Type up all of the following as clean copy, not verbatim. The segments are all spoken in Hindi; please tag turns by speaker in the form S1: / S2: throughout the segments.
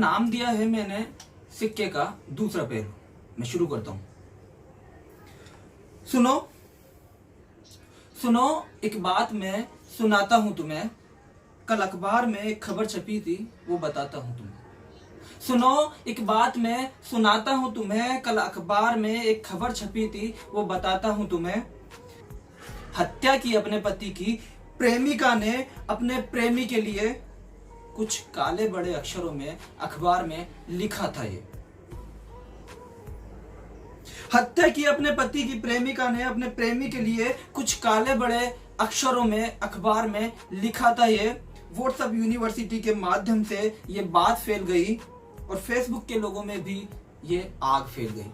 S1: नाम दिया है मैंने सिक्के का दूसरा पहलू। मैं शुरू करता हूं। सुनो सुनो, एक बात मैं सुनाता हूं तुम्हें। कल अखबार में एक खबर छपी थी, वो बताता हूं तुम्हें। सुनो, एक बात मैं सुनाता हूं तुम्हें। कल अखबार में एक खबर छपी थी, वो बताता हूं तुम्हें। हत्या की अपने पति की प्रेमिका ने अपने प्रेमी के लिए कुछ काले बड़े अक्षरों में अखबार में लिखा था। ये हत्या की अपने पति की प्रेमिका ने अपने प्रेमी के लिए कुछ काले बड़े अक्षरों में अखबार में लिखा था। ये व्हाट्सएप यूनिवर्सिटी के माध्यम से ये बात फैल गई और फेसबुक के लोगों में भी ये आग फैल गई।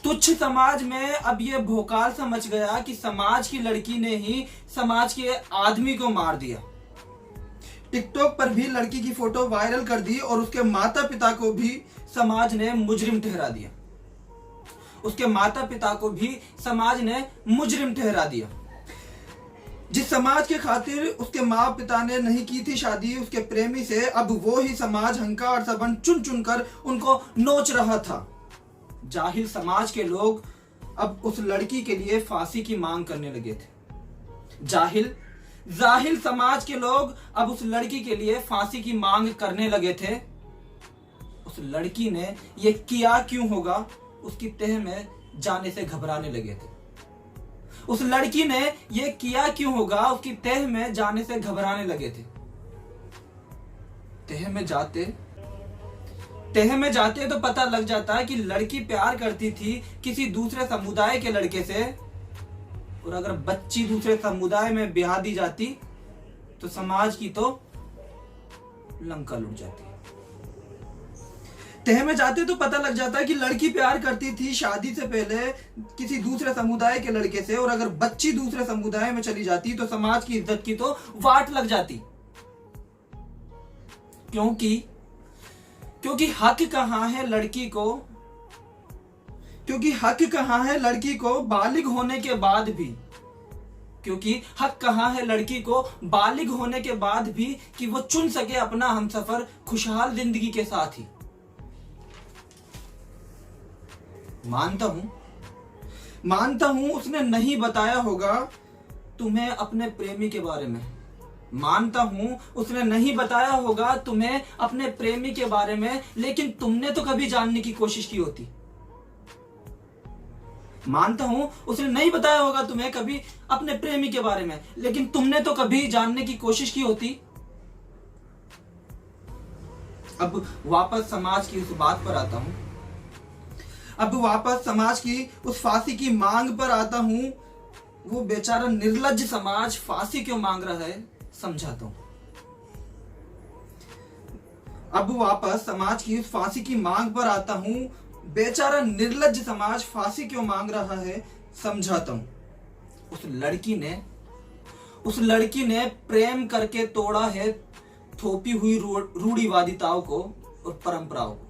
S1: तुच्छ समाज में अब ये भोकाल सा मच गया कि समाज की लड़की ने ही समाज के आदमी को मार दिया। टिकटॉक पर भी लड़की की फोटो वायरल कर दी और उसके माता पिता को भी समाज ने मुजरिम ठहरा दिया। उसके माता पिता को भी समाज ने मुजरिम ठहरा दिया। जिस समाज के खातिर उसके माँ पिता ने नहीं की थी शादी उसके प्रेमी से, अब वो ही समाज हंका और सबन चुन चुन कर उनको नोच रहा था। जाहिल समाज के लोग अब उस लड़की के लिए फांसी की मांग करने लगे थे। जाहिल समाज के लोग अब उस लड़की के लिए फांसी की मांग करने लगे थे। उस लड़की ने ये किया क्यों होगा, उसकी तह में जाने से घबराने लगे थे। उस लड़की ने ये किया क्यों होगा, उसकी तह में जाने से घबराने लगे थे। तह में जाते तो पता लग जाता कि लड़की प्यार करती थी किसी दूसरे समुदाय के लड़के से, और अगर बच्ची दूसरे समुदाय में ब्याह दी जाती तो समाज की तो लंका लुट जाती। तह में जाते तो पता लग जाता कि लड़की प्यार करती थी शादी से पहले किसी दूसरे समुदाय के लड़के से, और अगर बच्ची दूसरे समुदाय में चली जाती तो समाज की इज्जत की तो वाट लग जाती। क्योंकि हक कहां है लड़की को बालिग होने के बाद भी, क्योंकि हक कहां है लड़की को बालिग होने के बाद भी कि वो चुन सके अपना हमसफर खुशहाल जिंदगी के साथ ही। मानता हूं उसने नहीं बताया होगा तुम्हें अपने प्रेमी के बारे में। मानता हूं उसने नहीं बताया होगा तुम्हें अपने प्रेमी के बारे में, लेकिन तुमने तो कभी जानने की कोशिश की होती। मानता हूं उसने नहीं बताया होगा तुम्हें कभी अपने प्रेमी के बारे में, लेकिन तुमने तो कभी जानने की कोशिश की होती। अब वापस समाज की उस बात पर आता हूं। अब वापस समाज की उस फांसी की मांग पर आता हूं। वो बेचारा निर्लज्ज समाज फांसी क्यों मांग रहा है समझाता हूं। अब वापस समाज की उस फांसी की मांग पर आता हूं। बेचारा निर्लज्ज समाज फांसी क्यों मांग रहा है समझाता हूं। उस लड़की ने प्रेम करके तोड़ा है थोपी हुई रूढ़िवादिताओं को और परंपराओं को।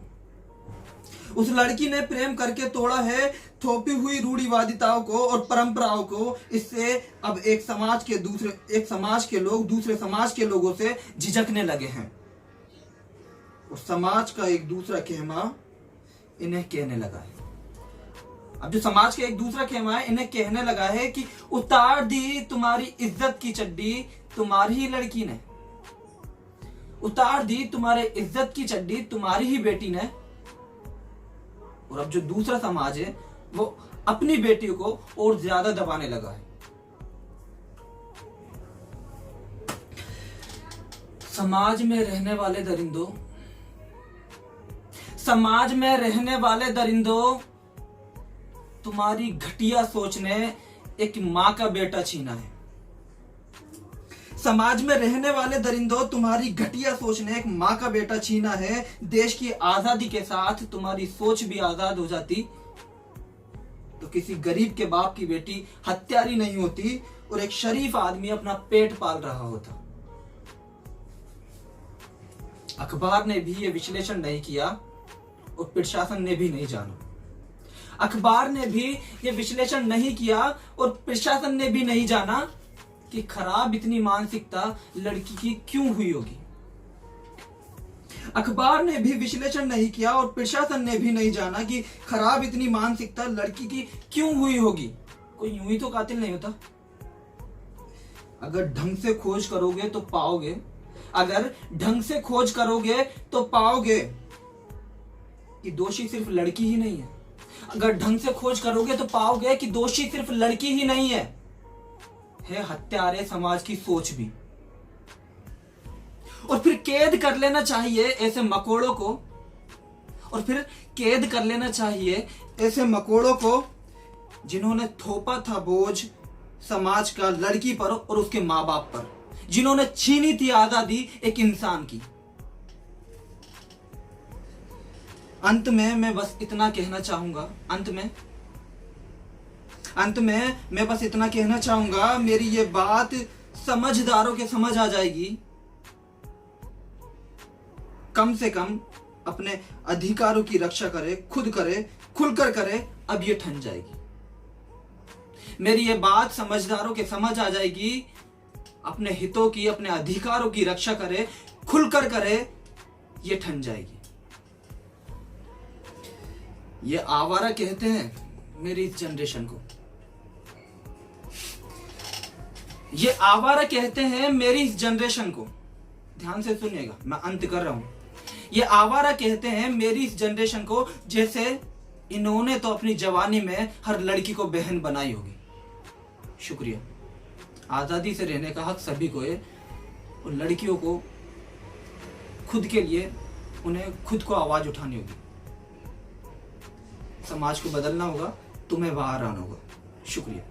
S1: उस लड़की ने प्रेम करके तोड़ा है थोपी हुई रूढ़िवादिताओं को और परंपराओं को। इससे अब एक समाज के लोग दूसरे समाज के लोगों से झिझकने लगे हैं, और समाज का एक दूसरा खेमा इन्हें कहने लगा है। अब जो समाज का एक दूसरा खेमा है इन्हें कहने लगा है कि उतार दी तुम्हारी इज्जत की चड्डी तुम्हारी ही लड़की ने, उतार दी तुम्हारे इज्जत की चड्डी तुम्हारी ही बेटी ने। और अब जो दूसरा समाज है वो अपनी बेटियों को और ज्यादा दबाने लगा है। समाज में रहने वाले दरिंदों, तुम्हारी घटिया सोच ने एक मां का बेटा छीना है। समाज में रहने वाले दरिंदों, तुम्हारी घटिया सोच ने एक मां का बेटा छीना है। देश की आजादी के साथ तुम्हारी सोच भी आजाद हो जाती तो किसी गरीब के बाप की बेटी हत्यारी नहीं होती और एक शरीफ आदमी अपना पेट पाल रहा होता। अखबार ने भी यह विश्लेषण नहीं किया और प्रशासन ने भी नहीं जाना। अखबार ने भी यह विश्लेषण नहीं किया और प्रशासन ने भी नहीं जाना कि खराब इतनी मानसिकता लड़की की क्यों हुई होगी। अखबार ने भी विश्लेषण नहीं किया और प्रशासन ने भी नहीं जाना कि खराब इतनी मानसिकता लड़की की क्यों हुई होगी। कोई यूं ही तो कातिल नहीं होता। अगर ढंग से खोज करोगे तो पाओगे, अगर ढंग से खोज करोगे तो पाओगे कि दोषी सिर्फ लड़की ही नहीं है। अगर ढंग से खोज करोगे तो पाओगे कि दोषी सिर्फ लड़की ही नहीं है हत्यारे समाज की सोच भी। और फिर कैद कर लेना चाहिए ऐसे मकोड़ों को, और फिर कैद कर लेना चाहिए ऐसे मकोड़ों को जिन्होंने थोपा था बोझ समाज का लड़की पर और उसके मां बाप पर, जिन्होंने छीनी थी आजादी एक इंसान की। अंत में मैं बस इतना कहना चाहूंगा, अंत में मैं बस इतना कहना चाहूंगा, मेरी ये बात समझदारों के समझ आ जाएगी। कम से कम अपने अधिकारों की रक्षा करे, खुद करे, खुलकर करे, अब ये ठन जाएगी। मेरी ये बात समझदारों के समझ आ जाएगी। अपने हितों की, अपने अधिकारों की रक्षा करे, खुलकर करे, ये ठन जाएगी। ये आवारा कहते हैं मेरी इस जनरेशन को, ये आवारा कहते हैं मेरी इस जनरेशन को। ध्यान से सुनिएगा, मैं अंत कर रहा हूं। ये आवारा कहते हैं मेरी इस जनरेशन को, जैसे इन्होंने तो अपनी जवानी में हर लड़की को बहन बनाई होगी। शुक्रिया। आजादी से रहने का हक सभी को है, और लड़कियों को खुद के लिए उन्हें खुद को आवाज उठानी होगी। समाज को बदलना होगा, तुम्हें बाहर आना होगा। शुक्रिया।